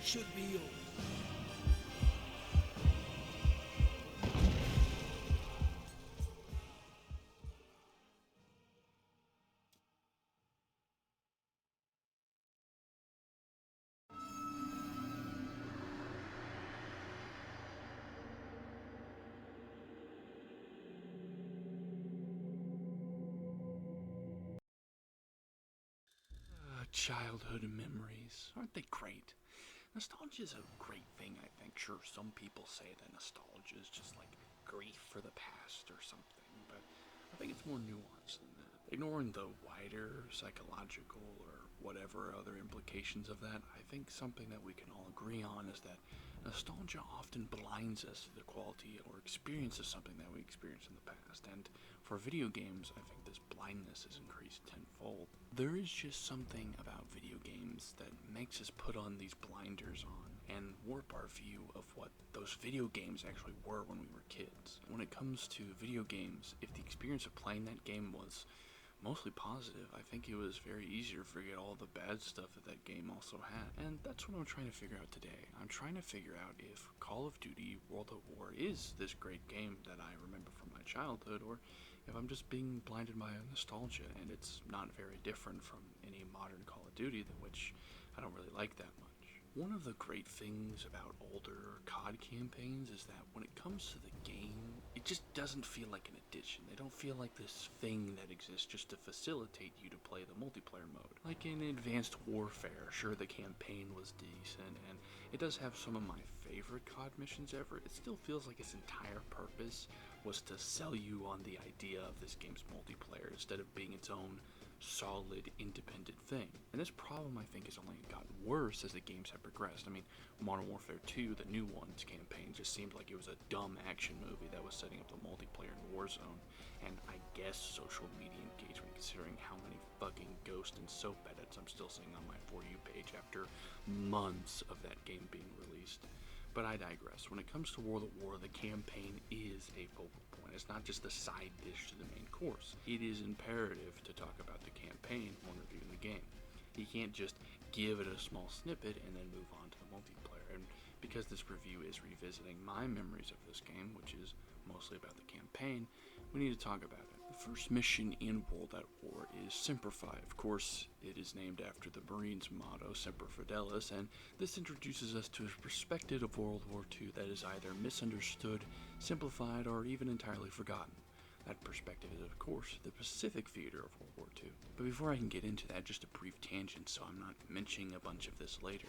should be yours. Childhood memories. Aren't they great? Nostalgia is a great thing, I think. Sure, some people say that nostalgia is just like grief for the past or something, but I think it's more nuanced than that. Ignoring the wider psychological or whatever other implications of that, I think something that we can all agree on is that nostalgia often blinds us to the quality or experience of something that we experienced in the past. And for video games, I think this blindness is increased tenfold. There is just something about video games that makes us put on these blinders on and warp our view of what those video games actually were when we were kids. When it comes to video games, if the experience of playing that game was mostly positive, I think it was very easy to forget all the bad stuff that that game also had. And that's what I'm trying to figure out today. I'm trying to figure out if Call of Duty World at War is this great game that I remember from my childhood, or if I'm just being blinded by nostalgia and it's not very different from any modern Call of Duty, which I don't really like that much. One of the great things about older COD campaigns is that when it comes to the game, it just doesn't feel like an addition. They don't feel like this thing that exists just to facilitate you to play the multiplayer mode. Like in Advanced Warfare, sure, the campaign was decent, and it does have some of my favorite COD missions ever. It still feels like its entire purpose was to sell you on the idea of this game's multiplayer instead of being its own solid, independent thing. And this problem, I think, has only gotten worse as the games have progressed. I mean, Modern Warfare 2, the new one's campaign, just seemed like it was a dumb action movie that was setting up the multiplayer in Warzone, and I guess social media engagement, considering how many fucking Ghost and soap edits I'm still seeing on my For You page after months of that game being released. But I digress. When it comes to World at War, the campaign is a focal point. It's not just the side dish to the main course. It is imperative to talk about the campaign when reviewing the game. You can't just give it a small snippet and then move on to the multiplayer. And because this review is revisiting my memories of this game, which is mostly about the campaign, we need to talk about it. The first mission in World at War is Semper Fi. Of course, it is named after the Marines' motto, Semper Fidelis, and this introduces us to a perspective of World War II that is either misunderstood, simplified, or even entirely forgotten. That perspective is, of course, the Pacific theater of World War II. But before I can get into that, just a brief tangent so I'm not mentioning a bunch of this later.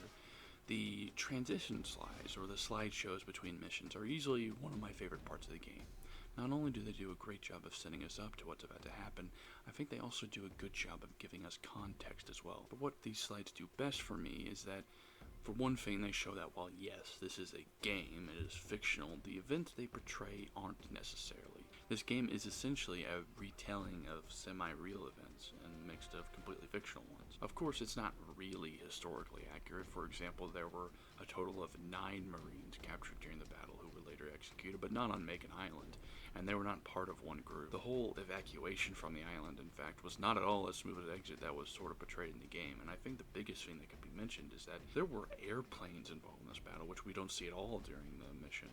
The transition slides, or the slideshows between missions, are easily one of my favorite parts of the game. Not only do they do a great job of setting us up to what's about to happen, I think they also do a good job of giving us context as well. But what these slides do best for me is that, for one thing, they show that while yes, this is a game, it is fictional, the events they portray aren't necessarily. This game is essentially a retelling of semi-real events and mixed of completely fictional ones. Of course, it's not really historically accurate. For example, there were a total of 9 Marines captured during the battle who were later executed, but not on Makin Island, and they were not part of one group. The whole evacuation from the island, in fact, was not at all as smooth an exit that was sort of portrayed in the game, and I think the biggest thing that could be mentioned is that there were airplanes involved in this battle, which we don't see at all during the mission.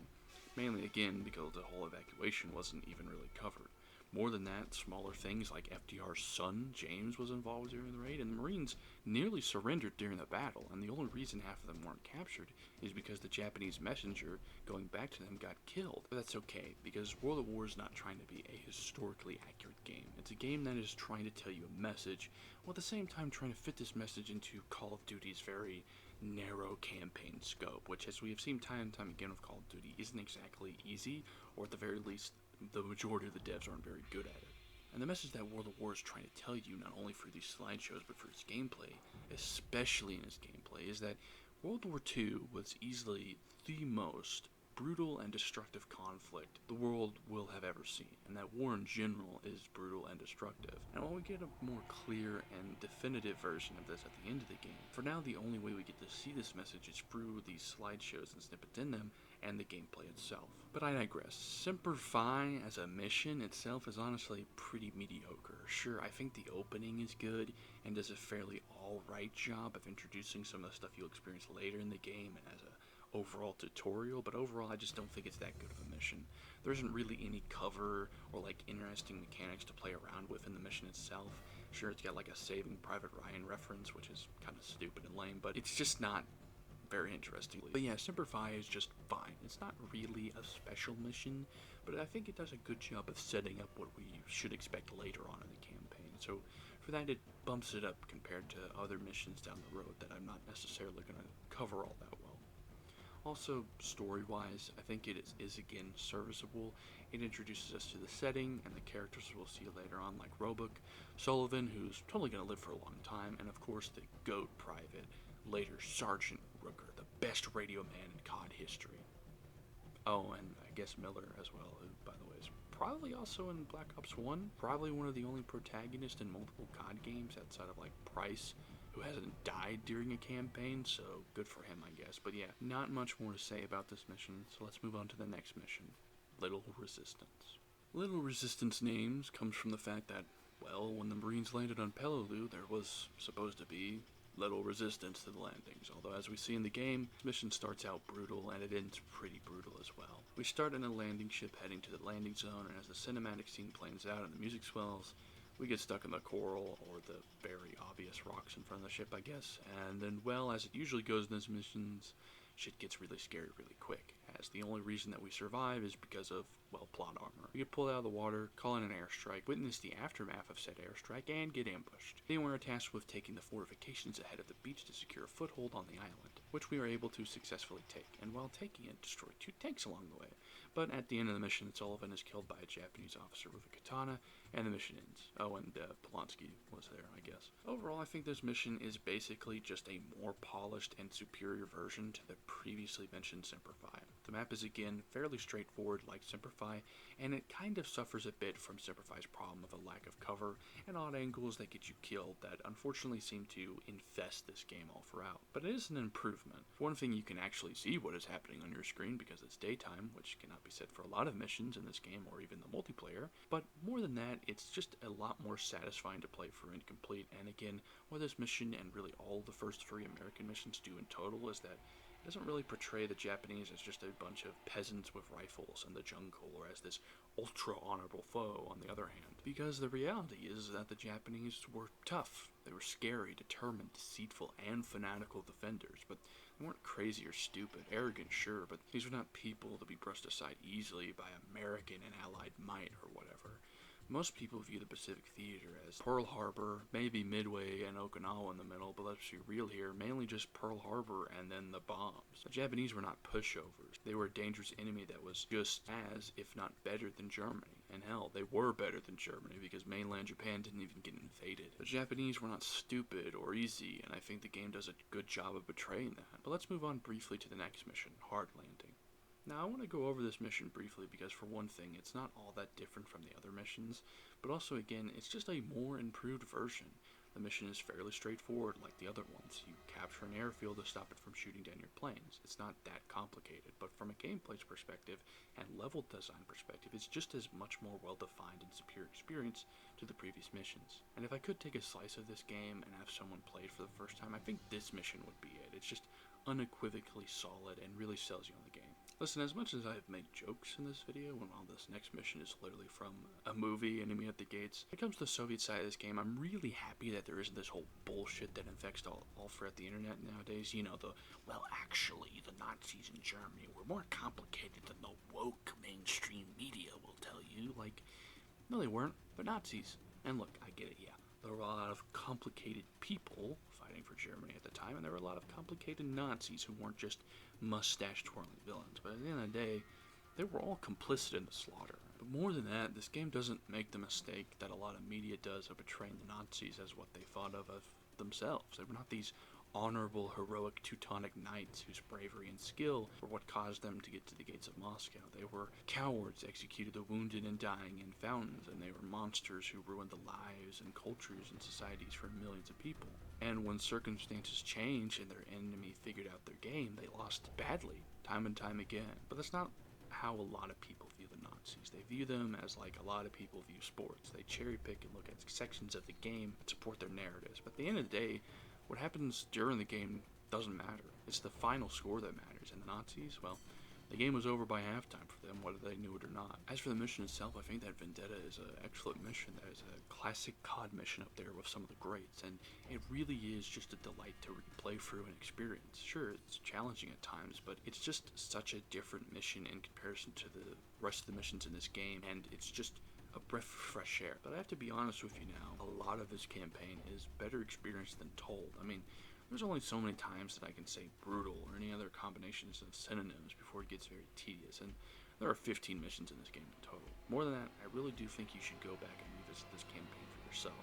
Mainly, again, because the whole evacuation wasn't even really covered. More than that, smaller things like FDR's son, James, was involved during the raid, and the Marines nearly surrendered during the battle, and the only reason half of them weren't captured is because the Japanese messenger going back to them got killed. But that's okay, because World at War is not trying to be a historically accurate game. It's a game that is trying to tell you a message, while at the same time trying to fit this message into Call of Duty's very narrow campaign scope, which, as we have seen time and time again with Call of Duty, isn't exactly easy, or at the very least, the majority of the devs aren't very good at it. And the message that World of War is trying to tell you, not only through these slideshows, but through its gameplay, especially in its gameplay, is that World War II was easily the most brutal and destructive conflict the world will have ever seen, and that war in general is brutal and destructive. And while we get a more clear and definitive version of this at the end of the game, for now the only way we get to see this message is through these slideshows and snippets in them, and the gameplay itself. But I digress. Semper Fi as a mission itself is honestly pretty mediocre. structure, I think the opening is good and does a fairly alright job of introducing some of the stuff you'll experience later in the game and as a overall tutorial, but overall I just don't think it's that good of a mission. There isn't really any cover or like interesting mechanics to play around with in the mission itself. Sure, it's got like a Saving Private Ryan reference, which is kind of stupid and lame, but it's just not very interesting. But yeah, Semper Fi is just fine. It's not really a special mission, but I think it does a good job of setting up what we should expect later on in the campaign. So for that, it bumps it up compared to other missions down the road that I'm not necessarily going to cover all that well. Also, story-wise, I think it is again serviceable. It introduces us to the setting and the characters we'll see later on, like Roebuck, Sullivan, who's totally going to live for a long time, and of course the GOAT private, later Sergeant Rooker, the best radio man in COD history. Oh, and I guess Miller as well, who, by the way, is probably also in Black Ops 1. Probably one of the only protagonists in multiple COD games outside of, like, Price, who hasn't died during a campaign, so good for him, I guess. But yeah, not much more to say about this mission, so let's move on to the next mission, Little Resistance. Little Resistance names comes from the fact that, well, when the Marines landed on Peleliu, there was supposed to be little resistance to the landings, although as we see in the game, this mission starts out brutal and it ends pretty brutal as well. We start in a landing ship heading to the landing zone, and as the cinematic scene plays out and the music swells, we get stuck in the coral, or the very obvious rocks in front of the ship, I guess, and then, well, as it usually goes in these missions, shit gets really scary really quick, as the only reason that we survive is because of, well, plot armor. We get pulled out of the water, call in an airstrike, witness the aftermath of said airstrike, and get ambushed. Then we're tasked with taking the fortifications ahead of the beach to secure a foothold on the island, which we are able to successfully take, and while taking it, destroy 2 tanks along the way. But at the end of the mission, Sullivan is killed by a Japanese officer with a katana, and the mission ends. Oh, and Polanski was there, I guess. Overall, I think this mission is basically just a more polished and superior version to the previously mentioned Semper Fi. The map is again fairly straightforward like Semper Fi, and it kind of suffers a bit from Semper Fi's problem of a lack of cover and odd angles that get you killed that unfortunately seem to infest this game all throughout. But it is an improvement. For one thing, you can actually see what is happening on your screen because it's daytime, which cannot be said for a lot of missions in this game or even the multiplayer. But more than that, it's just a lot more satisfying to play through and complete. And again, what this mission and really all the first 3 American missions do in total is that it doesn't really portray the Japanese as just a bunch of peasants with rifles in the jungle or as this ultra-honorable foe, on the other hand. Because the reality is that the Japanese were tough. They were scary, determined, deceitful, and fanatical defenders, but they weren't crazy or stupid. Arrogant, sure, but these were not people to be brushed aside easily by American and Allied might or whatever. Most people view the Pacific Theater as Pearl Harbor, maybe Midway and Okinawa in the middle, but let's be real here, mainly just Pearl Harbor and then the bombs. The Japanese were not pushovers. They were a dangerous enemy that was just as, if not better than Germany. And hell, they were better than Germany because mainland Japan didn't even get invaded. The Japanese were not stupid or easy, and I think the game does a good job of betraying that. But let's move on briefly to the next mission, Hard Landing. Now, I want to go over this mission briefly because, for one thing, it's not all that different from the other missions, but also, again, it's just a more improved version. The mission is fairly straightforward like the other ones. You capture an airfield to stop it from shooting down your planes. It's not that complicated, but from a gameplay perspective and level design perspective, it's just as much more well-defined and superior experience to the previous missions. And if I could take a slice of this game and have someone play it for the first time, I think this mission would be it. It's just unequivocally solid and really sells you on the game. Listen, as much as I've made jokes in this video, when all this next mission is literally from a movie, Enemy at the Gates, when it comes to the Soviet side of this game, I'm really happy that there isn't this whole bullshit that infects all throughout the internet nowadays. You know, well, actually, the Nazis in Germany were more complicated than the woke mainstream media will tell you. Like, no, they weren't. They're Nazis. And look, I get it, yeah. There were a lot of complicated people fighting for Germany at the time, and there were a lot of complicated Nazis who weren't just mustache-twirling villains. But at the end of the day, they were all complicit in the slaughter. But more than that, this game doesn't make the mistake that a lot of media does of portraying the Nazis as what they thought of themselves. They were not these honorable, heroic Teutonic knights whose bravery and skill were what caused them to get to the gates of Moscow. They were cowards, executed the wounded and dying in fountains, and they were monsters who ruined the lives and cultures and societies for millions of people. And when circumstances changed and their enemy figured out their game, they lost badly, time and time again. But that's not how a lot of people view the Nazis. Nazis. They view them as like a lot of people view sports. They cherry pick and look at sections of the game and support their narratives. But at the end of the day, what happens during the game doesn't matter. It's the final score that matters. And the Nazis, well, the game was over by halftime for them, whether they knew it or not. As for the mission itself, I think that Vendetta is an excellent mission. That is a classic COD mission up there with some of the greats, and it really is just a delight to replay through and experience. Sure, it's challenging at times, but it's just such a different mission in comparison to the rest of the missions in this game, and it's just a breath of fresh air. But I have to be honest with you now, a lot of this campaign is better experienced than told. I mean, there's only so many times that I can say brutal or any other combinations of synonyms before it gets very tedious, and there are 15 missions in this game in total. More than that, I really do think you should go back and revisit this campaign for yourself.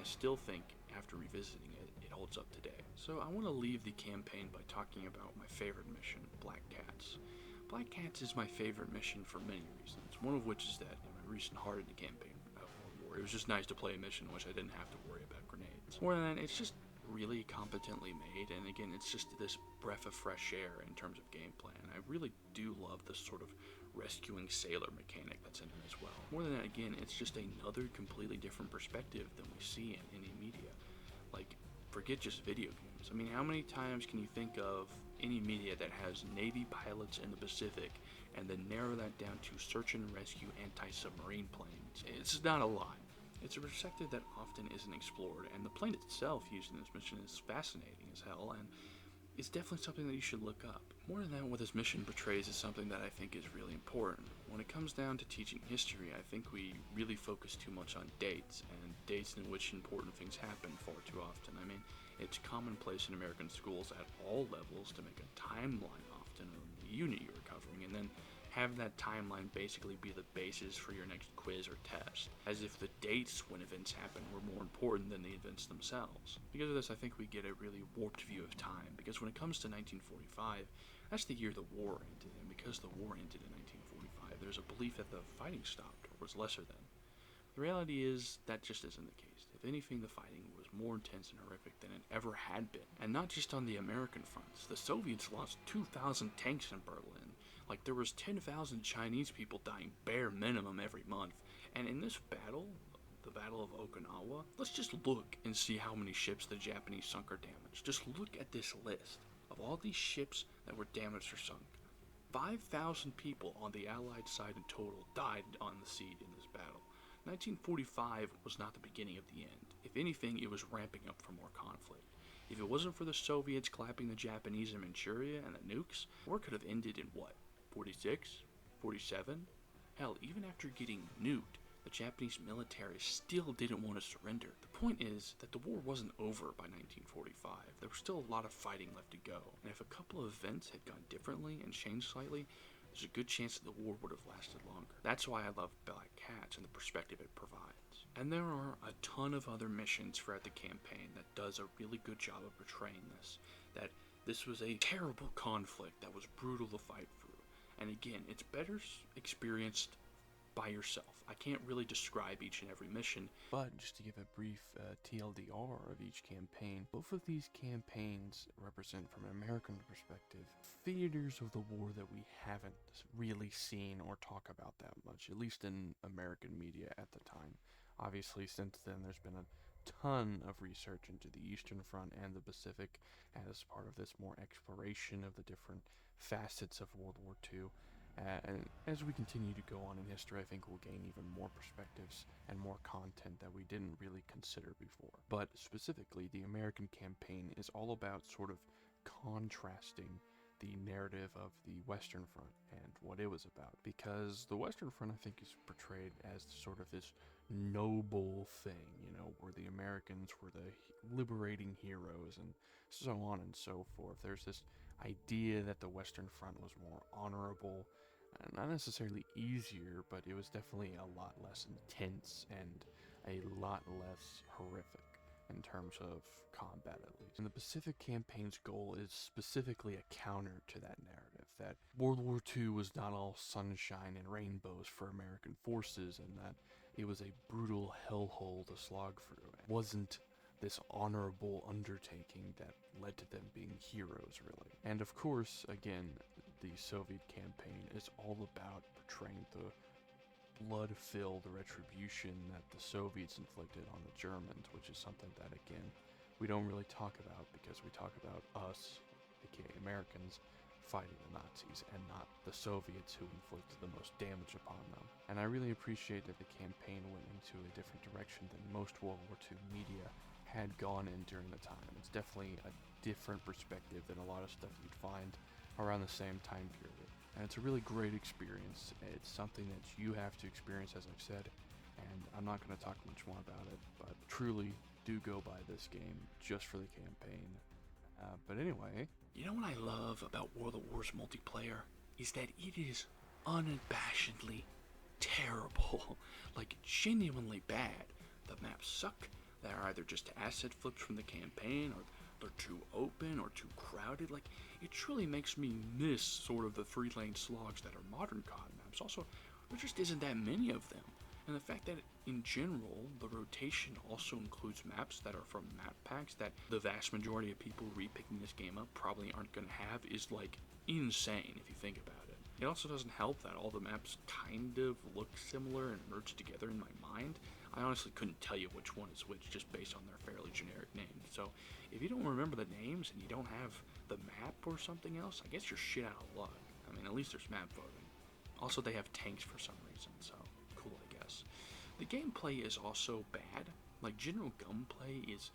I still think, after revisiting it, it holds up today. So I want to leave the campaign by talking about my favorite mission, Black Cats. Black Cats is my favorite mission for many reasons, one of which is that in my recent hardened campaign of World War, it was just nice to play a mission in which I didn't have to worry about grenades. More than that, it's just really competently made, and again, it's just this breath of fresh air in terms of gameplay, and I really do love the sort of rescuing sailor mechanic that's in it as well. More than that, again, it's just another completely different perspective than we see in any media. Like, forget just video games. I mean, how many times can you think of any media that has Navy pilots in the Pacific and then narrow that down to search and rescue anti-submarine planes? It's not a lot. It's a perspective that often isn't explored, and the plane itself used in this mission is fascinating as hell, and it's definitely something that you should look up. More than that, what this mission portrays is something that I think is really important. When it comes down to teaching history, I think we really focus too much on dates, and dates in which important things happen far too often. I mean, it's commonplace in American schools at all levels to make a timeline often of the unit you're covering, and then have that timeline basically be the basis for your next quiz or test, as if the dates when events happen were more important than the events themselves. Because of this, I think we get a really warped view of time, because when it comes to 1945, that's the year the war ended, and because the war ended in 1945, there's a belief that the fighting stopped, or was lesser than. The reality is, that just isn't the case. If anything, the fighting was more intense and horrific than it ever had been. And not just on the American fronts. The Soviets lost 2,000 tanks in Berlin. Like, there was 10,000 Chinese people dying bare minimum every month. And in this battle, the Battle of Okinawa, let's just look and see how many ships the Japanese sunk or damaged. Just look at this list of all these ships that were damaged or sunk. 5,000 people on the Allied side in total died on the sea in this battle. 1945 was not the beginning of the end. If anything, it was ramping up for more conflict. If it wasn't for the Soviets clapping the Japanese in Manchuria and the nukes, war could have ended in what? 46? 47? Hell, even after getting nuked, the Japanese military still didn't want to surrender. The point is that the war wasn't over by 1945. There was still a lot of fighting left to go, and if a couple of events had gone differently and changed slightly, there's a good chance that the war would have lasted longer. That's why I love Black Cats and the perspective it provides. And there are a ton of other missions throughout the campaign that does a really good job of portraying this. That this was a terrible conflict that was brutal to fight through. And again, it's better experienced by yourself. I can't really describe each and every mission. But just to give a brief TLDR of each campaign, both of these campaigns represent, from an American perspective, theaters of the war that we haven't really seen or talk about that much, at least in American media at the time. Obviously, since then, there's been a ton of research into the Eastern Front and the Pacific as part of this more exploration of the different facets of World War II. And as we continue to go on in history, I think we'll gain even more perspectives and more content that we didn't really consider before. But specifically, the American campaign is all about sort of contrasting the narrative of the Western Front and what it was about. Because the Western Front, I think, is portrayed as sort of this noble thing, you know, where the Americans were the liberating heroes and so on and so forth. There's this idea that the Western Front was more honorable, not necessarily easier, but it was definitely a lot less intense and a lot less horrific in terms of combat, at least. And the Pacific Campaign's goal is specifically a counter to that narrative, that World War II was not all sunshine and rainbows for American forces, and that it was a brutal hellhole to slog through. It wasn't this honorable undertaking that led to them being heroes, really. And of course, again, the Soviet campaign is all about portraying the blood-filled retribution that the Soviets inflicted on the Germans, which is something that, again, we don't really talk about because we talk about us, aka Americans, fighting the Nazis and not the Soviets who inflicted the most damage upon them. And I really appreciate that the campaign went into a different direction than most World War II media had gone in during the time. It's definitely a different perspective than a lot of stuff you'd find around the same time period. And it's a really great experience. It's something that you have to experience, as I've said, and I'm not going to talk much more about it, but truly do go buy this game just for the campaign. But anyway, You know what I love about World of Wars multiplayer is that it is unabashedly terrible. Like, genuinely bad. The maps suck. They're either just asset flips from the campaign, or they're too open or too crowded. Like, it truly makes me miss sort of the 3-lane slogs that are modern COD maps. Also, there just isn't that many of them. And the fact that, in general, the rotation also includes maps that are from map packs that the vast majority of people repicking this game up probably aren't going to have is, like, insane if you think about it. It also doesn't help that all the maps kind of look similar and merge together in my mind. I honestly couldn't tell you which one is which just based on their fairly generic names. So, if you don't remember the names and you don't have the map or something else, I guess you're shit out of luck. I mean, at least there's map voting. Also, they have tanks for some reason, so cool, I guess. The gameplay is also bad. Like, general gunplay is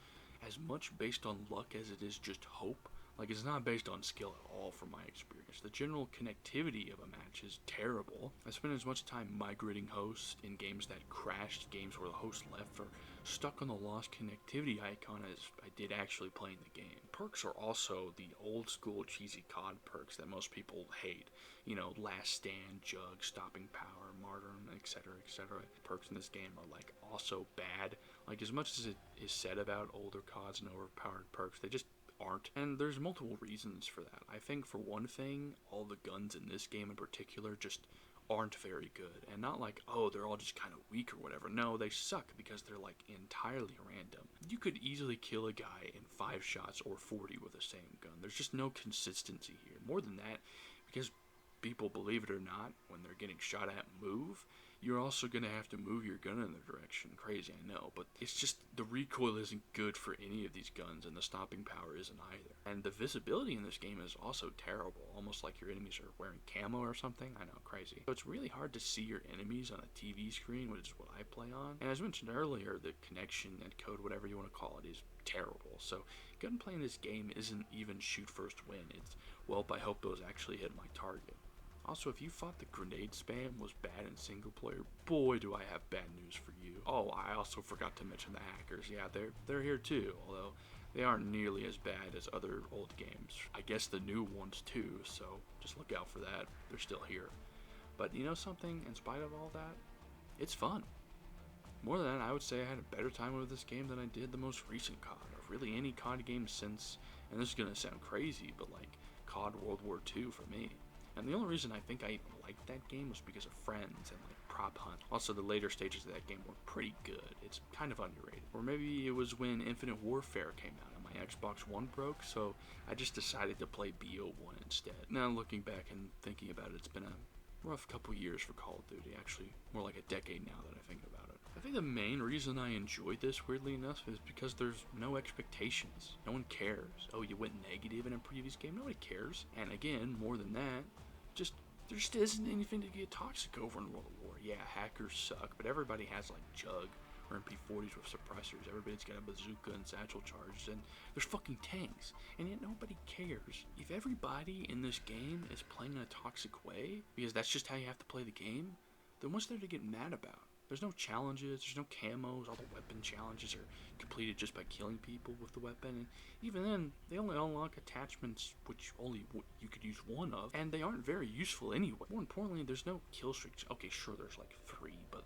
as much based on luck as it is just hope. Like, it's not based on skill at all from my experience. The general connectivity of a match is terrible. I spent as much time migrating hosts in games that crashed, games where the host left, or stuck on the lost connectivity icon as I did actually playing the game. Perks are also the old school cheesy COD perks that most people hate. You know, Last Stand, Jug, Stopping Power, Martyrdom, etc., etc. Perks in this game are, like, also bad. Like, as much as it is said about older CODs and overpowered perks, they just aren't. And there's multiple reasons for that. I think, for one thing, all the guns in this game in particular just aren't very good. And not like, oh, they're all just kind of weak or whatever. No, they suck because they're, like, entirely random. You could easily kill a guy in 5 shots or 40 with the same gun. There's just no consistency here. More than that, because people, believe it or not, when they're getting shot at, move, you're also going to have to move your gun in their direction. Crazy, I know, but it's just the recoil isn't good for any of these guns, and the stopping power isn't either. And the visibility in this game is also terrible, almost like your enemies are wearing camo or something. I know, crazy. So it's really hard to see your enemies on a TV screen, which is what I play on. And as mentioned earlier, the connection and code, whatever you want to call it, is terrible. So gunplay in this game isn't even shoot first win. It's, well, I hope those actually hit my target. Also, if you thought the grenade spam was bad in single player, boy do I have bad news for you. Oh, I also forgot to mention the hackers. Yeah, they're here too, although they aren't nearly as bad as other old games. I guess the new ones too, so just look out for that. They're still here. But you know something, in spite of all that, it's fun. More than that, I would say I had a better time with this game than I did the most recent COD, or really any COD game since, and this is gonna sound crazy, but like COD World War II for me. And the only reason I think I liked that game was because of friends and like prop hunt. Also, the later stages of that game were pretty good. It's kind of underrated. Or maybe it was when Infinite Warfare came out and my Xbox One broke, so I just decided to play BO1 instead. Now looking back and thinking about it, it's been a rough couple years for Call of Duty. Actually, more like a decade now that I think about it. I think the main reason I enjoyed this, weirdly enough, is because there's no expectations. No one cares. Oh, you went negative in a previous game? Nobody cares. And again, more than that, there just isn't anything to get toxic over in World of War. Yeah, hackers suck, but everybody has like Jug or MP40s with suppressors. Everybody's got a bazooka and satchel charges, and there's fucking tanks, and yet nobody cares. If everybody in this game is playing in a toxic way, because that's just how you have to play the game, then what's there to get mad about? There's no challenges, there's no camos, all the weapon challenges are completed just by killing people with the weapon, and even then, they only unlock attachments which only you could use one of, and they aren't very useful anyway. More importantly, there's no kill streaks. Okay, sure, there's like 3, but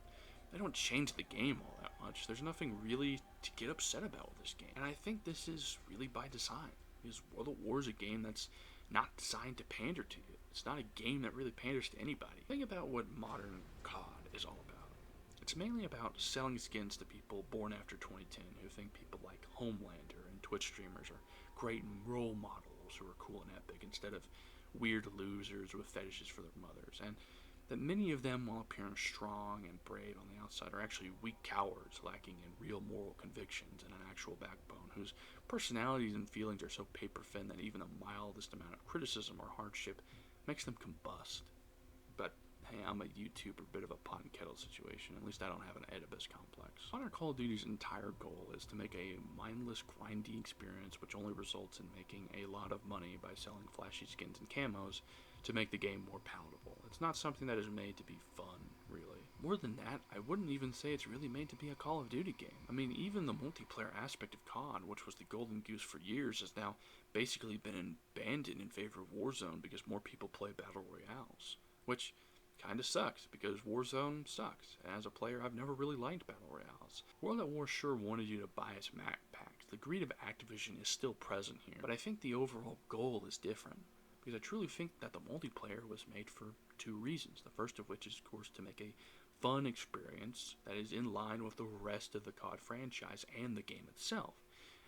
they don't change the game all that much. There's nothing really to get upset about with this game, and I think this is really by design, because World of War is a game that's not designed to pander to you. It's not a game that really panders to anybody. Think about what modern COD is all about. It's mainly about selling skins to people born after 2010 who think people like Homelander and Twitch streamers are great role models who are cool and epic instead of weird losers with fetishes for their mothers. And that many of them, while appearing strong and brave on the outside, are actually weak cowards lacking in real moral convictions and an actual backbone, whose personalities and feelings are so paper thin that even the mildest amount of criticism or hardship makes them combust. But hey, I'm a YouTuber, bit of a pot and kettle situation. At least I don't have an Oedipus complex. Modern Call of Duty's entire goal is to make a mindless, grindy experience which only results in making a lot of money by selling flashy skins and camos to make the game more palatable. It's not something that is made to be fun, really. More than that, I wouldn't even say it's really made to be a Call of Duty game. I mean, even the multiplayer aspect of COD, which was the golden goose for years, has now basically been abandoned in favor of Warzone because more people play Battle Royales. Which kinda sucks, because Warzone sucks. As a player, I've never really liked Battle Royales. World at War sure wanted you to buy its map packs. The greed of Activision is still present here, but I think the overall goal is different. Because I truly think that the multiplayer was made for two reasons. The first of which is, of course, to make a fun experience that is in line with the rest of the COD franchise and the game itself.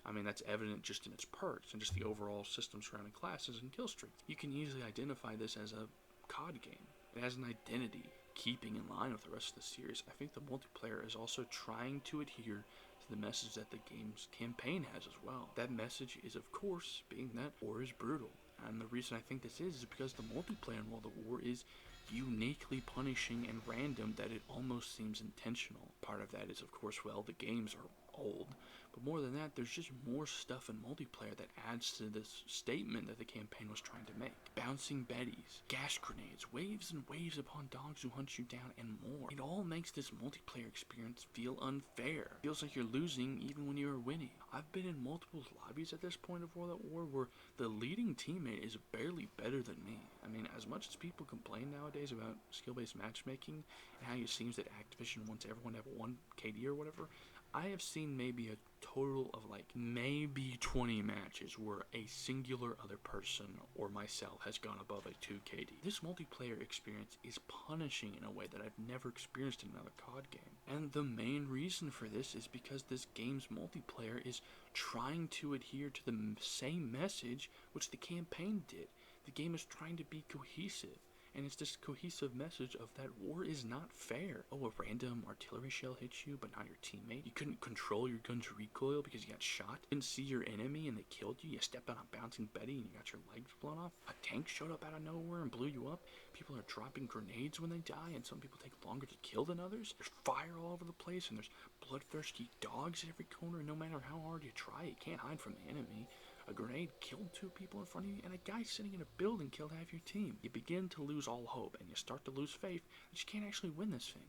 I mean, that's evident just in its perks and just the overall system surrounding classes and kill streaks. You can easily identify this as a COD game. It has an identity, keeping in line with the rest of the series. I think the multiplayer is also trying to adhere to the message that the game's campaign has as well. That message is, of course, being that war is brutal. And the reason I think this is because the multiplayer in World at War is uniquely punishing and random that it almost seems intentional. Part of that is, of course, well, the games are old. But more than that, there's just more stuff in multiplayer that adds to this statement that the campaign was trying to make. Bouncing Bettys, gas grenades, waves and waves upon dogs who hunt you down, and more. It all makes this multiplayer experience feel unfair. It feels like you're losing even when you're winning. I've been in multiple lobbies at this point of World at War where the leading teammate is barely better than me. I mean, as much as people complain nowadays about skill-based matchmaking and how it seems that Activision wants everyone to have one KD or whatever, I have seen maybe a total of like maybe 20 matches where a singular other person or myself has gone above a 2 KD. This multiplayer experience is punishing in a way that I've never experienced in another COD game. And the main reason for this is because this game's multiplayer is trying to adhere to the same message which the campaign did. The game is trying to be cohesive. And it's this cohesive message of that war is not fair. Oh, a random artillery shell hits you, but not your teammate. You couldn't control your gun's recoil because you got shot. You didn't see your enemy and they killed you. You stepped on a bouncing Betty and you got your legs blown off. A tank showed up out of nowhere and blew you up. People are dropping grenades when they die, and some people take longer to kill than others. There's fire all over the place, and there's bloodthirsty dogs at every corner. And no matter how hard you try, you can't hide from the enemy. A grenade killed 2 people in front of you, and a guy sitting in a building killed half your team. You begin to lose all hope, and you start to lose faith that you can't actually win this thing.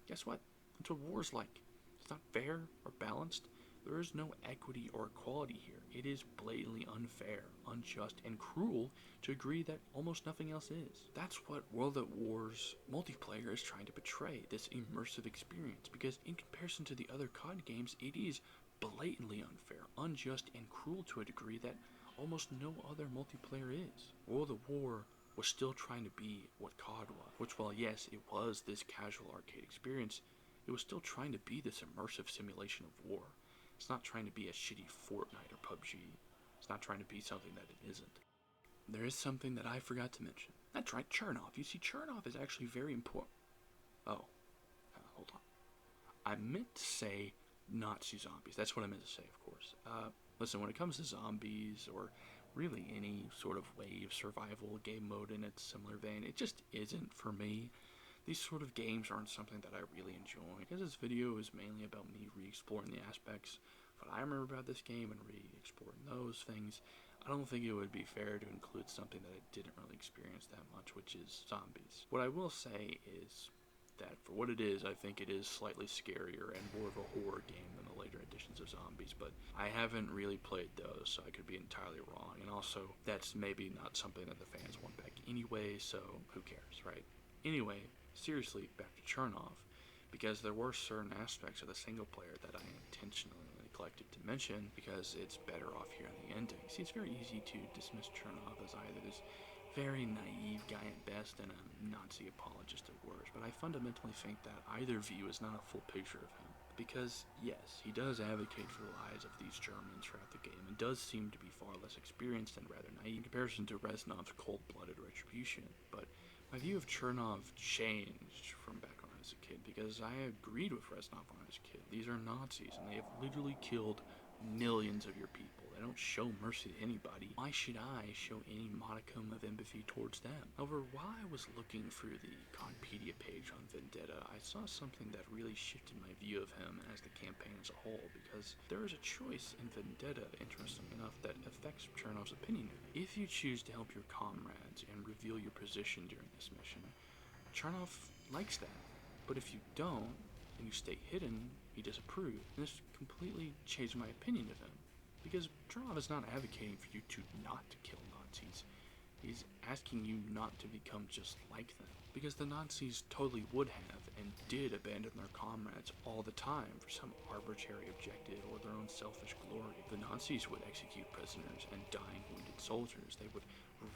Guess what? That's what war's like. It's not fair or balanced. There is no equity or equality here. It is blatantly unfair, unjust, and cruel to agree that almost nothing else is. That's what World at War's multiplayer is trying to portray, this immersive experience, because in comparison to the other COD games, it is blatantly unfair, unjust, and cruel to a degree that almost no other multiplayer is. World at War was still trying to be what COD was, which, while yes, it was this casual arcade experience, it was still trying to be this immersive simulation of war. It's not trying to be a shitty Fortnite or PUBG. It's not trying to be something that it isn't. There is something that I forgot to mention. That's right, Chernov. You see, Chernov is actually very important. Oh, hold on. I meant to say Nazi zombies. That's what I meant to say, of course. Listen, when it comes to zombies or really any sort of wave survival game mode in its similar vein, it just isn't for me. These sort of games aren't something that I really enjoy, because this video is mainly about me re-exploring the aspects of what I remember about this game and re-exploring those things. I don't think it would be fair to include something that I didn't really experience that much, which is zombies. What I will say is that for what it is, I think it is slightly scarier and more of a horror game than the later editions of zombies, but I haven't really played those, so I could be entirely wrong. And also, that's maybe not something that the fans want back anyway, so who cares, right? Anyway, seriously, back to Chernov, because there were certain aspects of the single player that I intentionally neglected to mention because it's better off here in the ending. See, it's very easy to dismiss Chernov as either this very naive guy at best and a Nazi apologist at worst, but I fundamentally think that either view is not a full picture of him. Because, yes, he does advocate for the lives of these Germans throughout the game, and does seem to be far less experienced and rather naive in comparison to Reznov's cold-blooded retribution, but My view of Chernov changed from back when I was a kid because I agreed with Reznov when I was a kid. These are Nazis and they have literally killed millions of your people. They don't show mercy to anybody. Why should I show any modicum of empathy towards them? However, while I was looking through the Conpedia page on Vendetta, I saw something that really shifted my view of him as the campaign as a whole, because there is a choice in Vendetta, interestingly enough, that affects Chernov's opinion. If you choose to help your comrades and reveal your position during this mission, Chernov likes that. But if you don't, and you stay hidden, he disapproves. And this completely changed my opinion of him. Because Chernov is not advocating for you to not kill Nazis. He's asking you not to become just like them. Because the Nazis totally would have and did abandon their comrades all the time for some arbitrary objective or their own selfish glory. The Nazis would execute prisoners and dying wounded soldiers. They would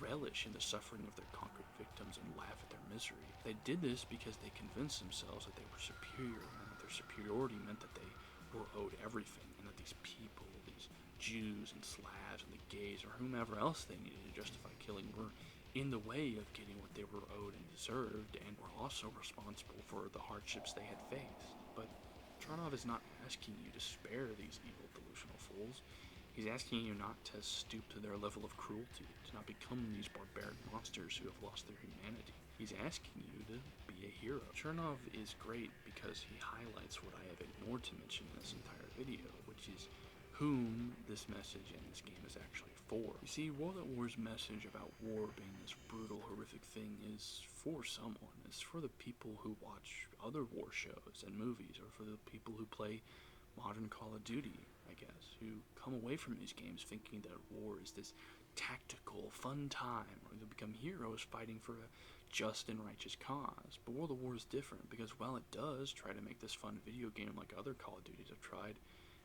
relish in the suffering of their conquered victims and laugh at their misery. They did this because they convinced themselves that they were superior, and that their superiority meant that they were owed everything, and that these people, these Jews and Slavs and the gays or whomever else they needed to justify killing, were in the way of getting what they were owed and deserved, and were also responsible for the hardships they had faced. But Chernov is not asking you to spare these evil, delusional fools. He's asking you not to stoop to their level of cruelty, to not become these barbaric monsters who have lost their humanity. He's asking you to be a hero. Chernov is great because he highlights what I have ignored to mention in this entire video, which is whom this message in this game is actually for. You see, World at War's message about war being this brutal, horrific thing is for someone. It's for the people who watch other war shows and movies, or for the people who play modern Call of Duty, I guess, who come away from these games thinking that war is this tactical, fun time, or they become heroes fighting for a just and righteous cause. But World of War is different, because while it does try to make this fun video game like other Call of Duties have tried,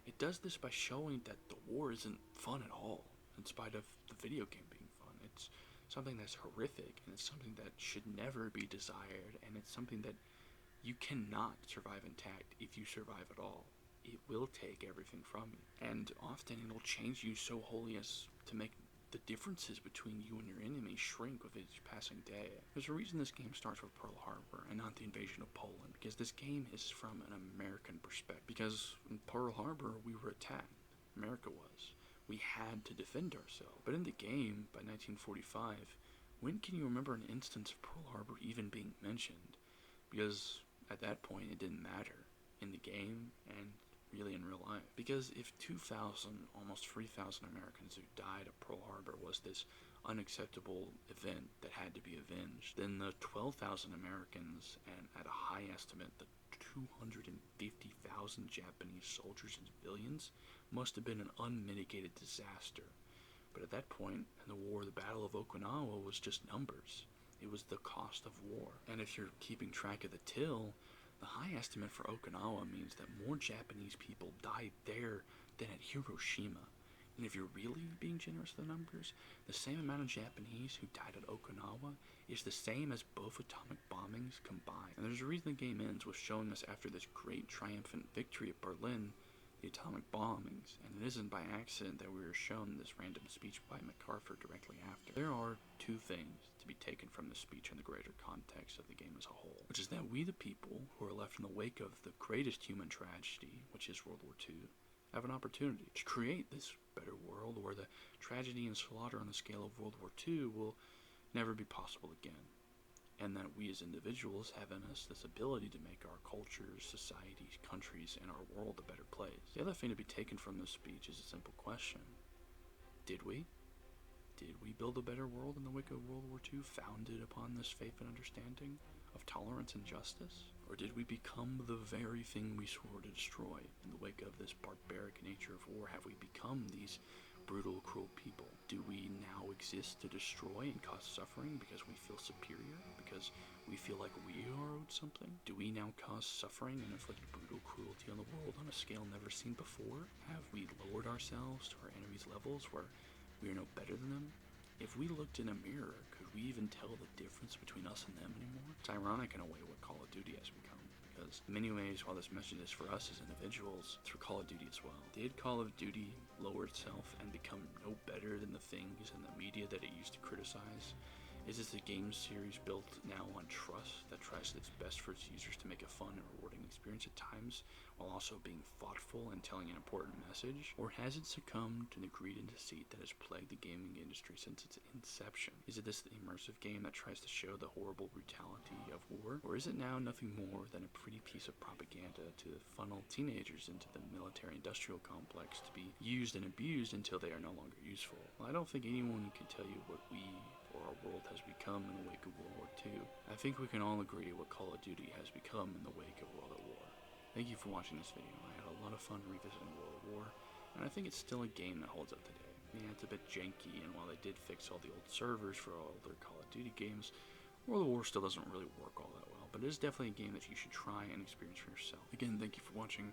it does this by showing that the war isn't fun at all, in spite of the video game being fun. It's something that's horrific, and it's something that should never be desired, and it's something that you cannot survive intact if you survive at all. It will take everything from you, and often it'll change you so wholly as to make the differences between you and your enemy shrink with each passing day. There's a reason this game starts with Pearl Harbor and not the invasion of Poland, because this game is from an American perspective. Because in Pearl Harbor, we were attacked. America was. We had to defend ourselves. But in the game, by 1945, when can you remember an instance of Pearl Harbor even being mentioned? Because at that point, it didn't matter in the game and really in real life. Because if 2,000, almost 3,000 Americans who died at Pearl Harbor was this unacceptable event that had to be avenged, then the 12,000 Americans, and at a high estimate, the 250,000 Japanese soldiers and civilians must have been an unmitigated disaster. But at that point in the war, the Battle of Okinawa was just numbers. It was the cost of war. And if you're keeping track of the till, the high estimate for Okinawa means that more Japanese people died there than at Hiroshima. And if you're really being generous with the numbers, the same amount of Japanese who died at Okinawa is the same as both atomic bombings combined. And there's a reason the game ends with showing us after this great triumphant victory at Berlin, the atomic bombings, and it isn't by accident that we were shown this random speech by MacArthur directly after. There are two things to be taken from this speech in the greater context of the game as a whole, which is that we the people who are left in the wake of the greatest human tragedy, which is World War II, have an opportunity to create this better world where the tragedy and slaughter on the scale of World War II will never be possible again, and that we as individuals have in us this ability to make our cultures, societies, countries, and our world a better place. The other thing to be taken from this speech is a simple question. Did we? Did we build a better world in the wake of World War II, founded upon this faith and understanding of tolerance and justice? Or did we become the very thing we swore to destroy? In the wake of this barbaric nature of war, have we become these brutal, cruel people? Do we now exist to destroy and cause suffering because we feel superior? Because we feel like we are owed something? Do we now cause suffering and inflict brutal cruelty on the world on a scale never seen before? Have we lowered ourselves to our enemies' levels where we are no better than them? If we looked in a mirror, could we even tell the difference between us and them anymore? It's ironic in a way what Call of Duty has become, because in many ways, while this message is for us as individuals, through Call of Duty as well. Did Call of Duty lower itself and become no better than the things and the media that it used to criticize? Is this a game series built now on trust that tries its best for its users to make a fun and rewarding experience at times, while also being thoughtful and telling an important message? Or has it succumbed to the greed and deceit that has plagued the gaming industry since its inception? Is it this immersive game that tries to show the horrible brutality of war? Or is it now nothing more than a pretty piece of propaganda to funnel teenagers into the military-industrial complex to be used and abused until they are no longer useful? Well, I don't think anyone can tell you what we or our world has become in the wake of World War II. I think we can all agree what Call of Duty has become in the wake of World at War. Thank you for watching this video. I had a lot of fun revisiting World at War, and I think it's still a game that holds up today. Yeah, it's a bit janky, and while they did fix all the old servers for all their Call of Duty games, World at War still doesn't really work all that well, but it is definitely a game that you should try and experience for yourself. Again, thank you for watching.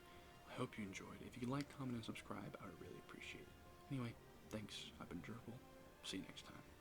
I hope you enjoyed. If you could like, comment, and subscribe, I would really appreciate it. Anyway, thanks. I've been Gerbil. See you next time.